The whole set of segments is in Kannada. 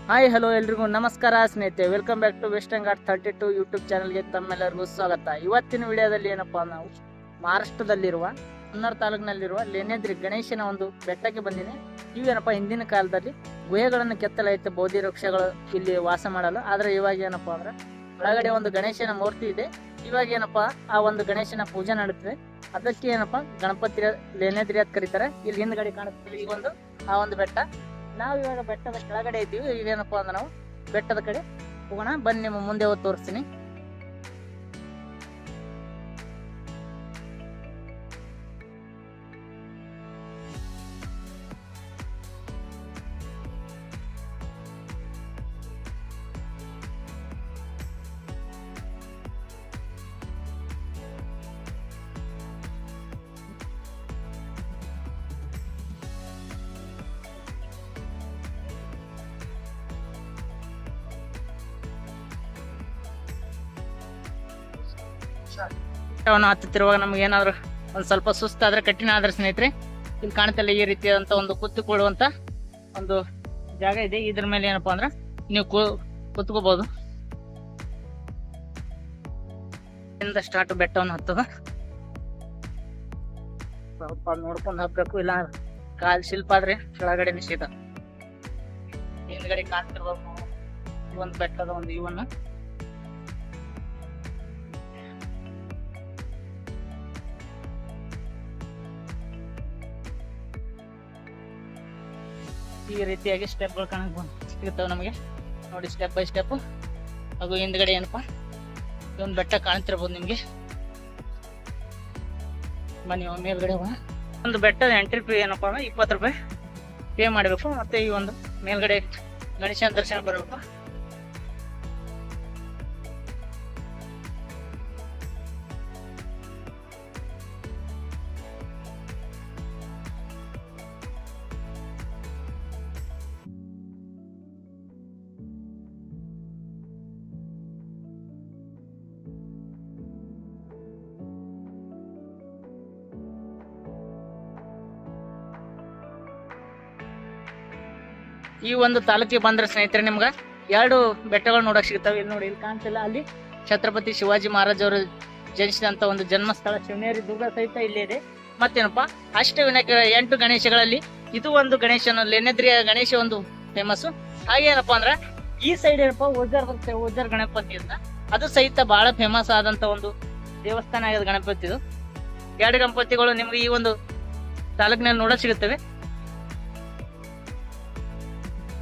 ಹಾಯ್ ಹಲೋ ಎಲ್ರಿಗೂ ನಮಸ್ಕಾರ ಸ್ನೇಹಿತರೆ, welcome back to Western Ghat 32 YouTube ಚಾನಲ್ಗೆ ತಮ್ಮೆಲ್ಲರಿಗೂ ಸ್ವಾಗತ. ಇವತ್ತಿನ ವಿಡಿಯೋದಲ್ಲಿ ಏನಪ್ಪಾ, ನಾವು ಮಹಾರಾಷ್ಟ್ರದಲ್ಲಿರುವ ಹುನ್ನಾರ್ ತಾಲೂಕಿನಲ್ಲಿರುವ ಲೇನೇದ್ರಿ ಗಣೇಶನ ಒಂದು ಬೆಟ್ಟಕ್ಕೆ ಬಂದಿದೆ. ಇವೇನಪ್ಪ, ಹಿಂದಿನ ಕಾಲದಲ್ಲಿ ಗುಹೆಗಳನ್ನು ಕೆತ್ತಲಾಯಿತು ಬೌದ್ಧ ವೃಕ್ಷಗಳು ಇಲ್ಲಿ ವಾಸ ಮಾಡಲು. ಆದರೆ ಇವಾಗ ಏನಪ್ಪಾ ಅಂದ್ರೆ ಒಳಗಡೆ ಒಂದು ಗಣೇಶನ ಮೂರ್ತಿ ಇದೆ. ಇವಾಗ ಏನಪ್ಪಾ ಆ ಒಂದು ಗಣೇಶನ ಪೂಜೆ ನಡೀತಿದೆ. ಅದಕ್ಕೆ ಏನಪ್ಪಾ ಗಣಪತಿ ಲೇನೇದ್ರಿ ಅಂತ ಕರೀತಾರೆ. ಇಲ್ಲಿ ಹಿಂದ್ಗಡೆ ಕಾಣುತ್ತೆ ಈ ಒಂದು ಆ ಒಂದು ಬೆಟ್ಟ. ನಾವು ಇವಾಗ ಬೆಟ್ಟದ ಕೆಳಗಡೆ ಇದ್ದೀವಿ. ಇದೇನಪ್ಪಾ ಅಂದ್ರೆ ನಾವು ಬೆಟ್ಟದ ಕಡೆ ಹೋಗೋಣ ಬನ್ನಿ, ನಿಮ್ಮ ಮುಂದೆ ಹೋಗಿ ತೋರಿಸ್ತೀನಿ. ಬೆಟ್ಟವನ್ನು ಹತ್ತುತ್ತಿರುವಾಗ ನಮ್ಗೆ ಏನಾದ್ರು ಒಂದ್ ಸ್ವಲ್ಪ ಸುಸ್ತಾದ್ರೆ, ಕಠಿಣ ಆದ್ರೆ ಸ್ನೇಹಿತರೆ, ಇಲ್ಲಿ ಕಾಣ್ತಲ್ಲ ಈ ರೀತಿಯಾದಂತ ಒಂದು ಕೂತ್ಕೊಳ್ಳುವಂತ ಒಂದು ಜಾಗ ಇದೆ. ಇದ್ರ ಮೇಲೆ ಏನಪ್ಪಾ ಅಂದ್ರೆ ನೀವು ಕೂತ್ಕೋಬಹುದು. ಸ್ಟಾರ್ಟ್ ಬೆಟ್ಟವನ್ನು ಹತ್ತದ ಸ್ವಲ್ಪ ನೋಡ್ಕೊಂಡು ಹಬ್ಬೇಕು, ಇಲ್ಲ ಕಾಲ್ ಶಿಲ್ಪ ಆದ್ರೆ ಕೆಳಗಡೆ ನಿಷೇಧ. ಹಿಂದ್ಗಡೆ ಕಾಣ್ತಿರ್ಬೇಕು ಒಂದು ಬೆಟ್ಟದ ಒಂದು ಇವನ್ನ. ಈ ರೀತಿಯಾಗಿ ಸ್ಟೆಪ್ಗಳು ಕಾಣಕ್ ಸಿಗುತ್ತವೆ ನಮಗೆ ನೋಡಿ, ಸ್ಟೆಪ್ ಬೈ ಸ್ಟೆಪ್. ಹಾಗೂ ಹಿಂದ್ಗಡೆ ಏನಪ್ಪಾ ಒಂದು ಬೆಟ್ಟ ಕಾಣ್ತಿರ್ಬೋದು ನಿಮ್ಗೆ. ಬನ್ನಿ ಮೇಲ್ಗಡೆ ಒಂದು ಬೆಟ್ಟದ ಎಂಟ್ರಿ ಫೀ ಏನಪ್ಪಾ ಅಂದ್ರೆ 20 ರೂಪಾಯಿ ಪೇ ಮಾಡಬೇಕು. ಮತ್ತೆ ಈ ಒಂದು ಮೇಲ್ಗಡೆ ಗಣೇಶನ ದರ್ಶನ ಬರಬೇಕು. ಈ ಒಂದು ತಾಲೂಕಿಗೆ ಬಂದ್ರೆ ಸ್ನೇಹಿತರೆ, ನಿಮ್ಗೆ 2 ಬೆಟ್ಟಗಳು ನೋಡಕ್ ಸಿಗ್ತವೆ. ಇಲ್ಲಿ ನೋಡಿ, ಇಲ್ಲಿ ಕಾಣ್ತಿಲ್ಲ, ಅಲ್ಲಿ ಛತ್ರಪತಿ ಶಿವಾಜಿ ಮಹಾರಾಜ್ ಅವರು ಜನಿಸಿದಂತ ಒಂದು ಜನ್ಮಸ್ಥಳ ಶಿವನೇರಿ ದುರ್ಗ ಸಹಿತ ಇಲ್ಲೇ ಇದೆ. ಮತ್ತೇನಪ್ಪಾ ಅಷ್ಟವಿನಾಯಕ 8 ಗಣೇಶಗಳಲ್ಲಿ ಇದು ಒಂದು ಗಣೇಶನ ಲೇನೇದ್ರಿಯ ಗಣೇಶ ಒಂದು ಫೇಮಸ್. ಹಾಗೇನಪ್ಪಾ ಅಂದ್ರ ಈ ಸೈಡ್ ಏನಪ್ಪಾ ಓಜರ್ ಗಣಪತಿ ಅಂತ, ಅದು ಸಹಿತ ಬಹಳ ಫೇಮಸ್ ಆದಂತ ಒಂದು ದೇವಸ್ಥಾನ ಆಗಿದೆ ಗಣಪತಿ. ಇದು 2 ಗಣಪತಿಗಳು ನಿಮ್ಗೆ ಈ ಒಂದು ತಾಲೂಕಿನಲ್ಲಿ ನೋಡಕ್ ಸಿಗುತ್ತವೆ.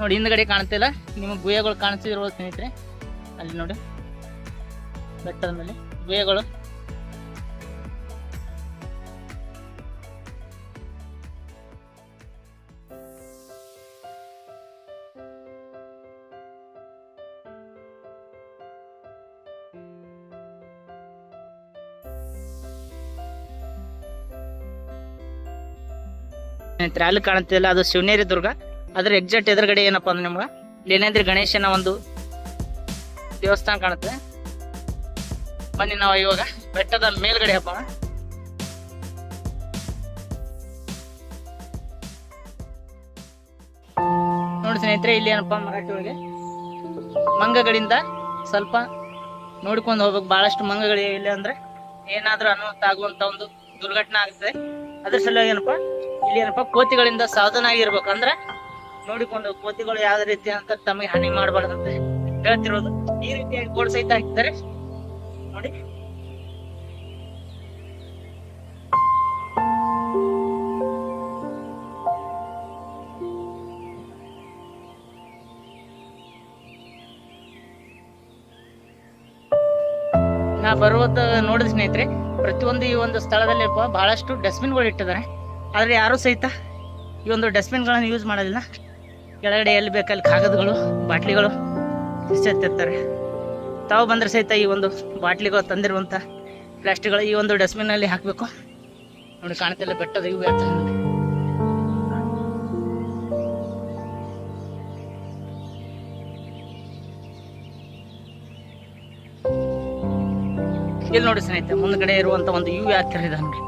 ನೋಡಿ, ಹಿಂದ್ಗಡೆ ಕಾಣ್ತಿಲ್ಲ ನಿಮಗೆ ಗುಹೆಗಳು ಕಾಣಿಸ್ತಿರ್ಬೋದು ಸ್ನೇಹಿತರೆ. ಅಲ್ಲಿ ನೋಡಿ ಬೆಟ್ಟದ ಮೇಲೆ ಗುಹೆಗಳು. ಸ್ನೇಹಿತರೆ, ಅಲ್ಲಿ ಕಾಣ್ತಿಲ್ಲ, ಅದು ಶಿವನೇರಿ ದುರ್ಗ. ಅದ್ರ ಎಕ್ಸಾಕ್ಟ್ ಎದುರುಗಡೆ ಏನಪ್ಪಾ ಅಂದ್ರೆ ನಿಮ್ಗೆ ಲೇನೇದ್ರಿ ಗಣೇಶನ ಒಂದು ದೇವಸ್ಥಾನ ಕಾಣುತ್ತೆ. ಬನ್ನಿ ನಾವು ಇವಾಗ ಬೆಟ್ಟದ ಮೇಲ್ಗಡೆ ಹಬ್ಬ. ನೋಡಿ ಸ್ನೇಹಿತರೆ, ಇಲ್ಲಿ ಏನಪ್ಪಾ ಮರಾಠಿ ಒಳಗೆ ಮಂಗಗಳಿಂದ ಸ್ವಲ್ಪ ನೋಡ್ಕೊಂಡು ಹೋಗ್ಬೇಕು. ಬಹಳಷ್ಟು ಮಂಗಗಳಿವೆ ಇಲ್ಲಿ. ಅಂದ್ರೆ ಏನಾದ್ರೂ ಅನಾಹುತ ಆಗುವಂತ ಒಂದು ದುರ್ಘಟನೆ ಆಗ್ತದೆ. ಅದ್ರ ಸಲುವಾಗಿ ಏನಪ್ಪಾ ಇಲ್ಲಿ ಏನಪ್ಪಾ ಕೋತಿಗಳಿಂದ ಸಾವಧಾನ ಆಗಿರ್ಬೇಕು. ಅಂದ್ರೆ ನೋಡಿಕೊಂಡು ಕೋತಿಗಳು ಯಾವ್ದೇ ರೀತಿ ಅಂತ ತಮಗೆ ಹಾನಿ ಮಾಡಬಾರ್ದಂತ ಹೇಳ್ತಿರೋದು. ಈ ರೀತಿಯಾಗಿ ಬೋರ್ಡ್ ಸಹಿತ ಹಾಕಿದ್ದಾರೆ ನೋಡಿ. ನಾ ಬರುವಂತ ನೋಡಿದ ಸ್ನೇಹಿತರೆ, ಪ್ರತಿಯೊಂದು ಈ ಒಂದು ಸ್ಥಳದಲ್ಲಿ ಬಹಳಷ್ಟು ಡಸ್ಟ್ಬಿನ್ಗಳು ಇಟ್ಟಿದ್ದಾರೆ. ಆದ್ರೆ ಯಾರು ಸಹಿತ ಈ ಒಂದು ಡಸ್ಟ್ಬಿನ್ ಗಳನ್ನ ಯೂಸ್ ಮಾಡೋದಿಲ್ಲ. ಕೆಳಗಡೆ ಎಲ್ಲಿ ಬೇಕಲ್ಲಿ ಕಾಗದಗಳು, ಬಾಟ್ಲಿಗಳು ಎಸೆತ್ತಿರ್ತಾರೆ. ತಾವು ಬಂದ್ರೆ ಸಹಿತ ಈ ಒಂದು ಬಾಟ್ಲಿಗಳು ತಂದಿರುವಂತ ಪ್ಲಾಸ್ಟಿಕ್ಗಳು ಈ ಒಂದು ಡಸ್ಟ್ಬಿನ್ ಅಲ್ಲಿ ಹಾಕ್ಬೇಕು. ನೋಡಿ, ಕಾಣ್ತಿಲ್ಲ ಬೆಟ್ಟದ ಇವು ಯಾವ ಇಲ್ಲಿ ನೋಡಿ ಸ್ನೇಹಿತರೆ, ಮುಂದ್ಗಡೆ ಇರುವಂತ ಒಂದು ಯು ಯಾವ ತರ ಇದೆ ನೋಡಿ.